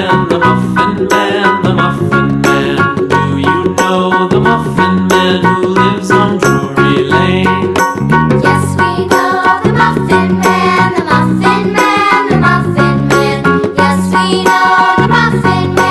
Man, the Muffin Man, the Muffin Man. Do you know the Muffin Man who lives on Drury Lane? Yes, we know the Muffin Man, the Muffin Man, the Muffin Man. Yes, we know the Muffin Man.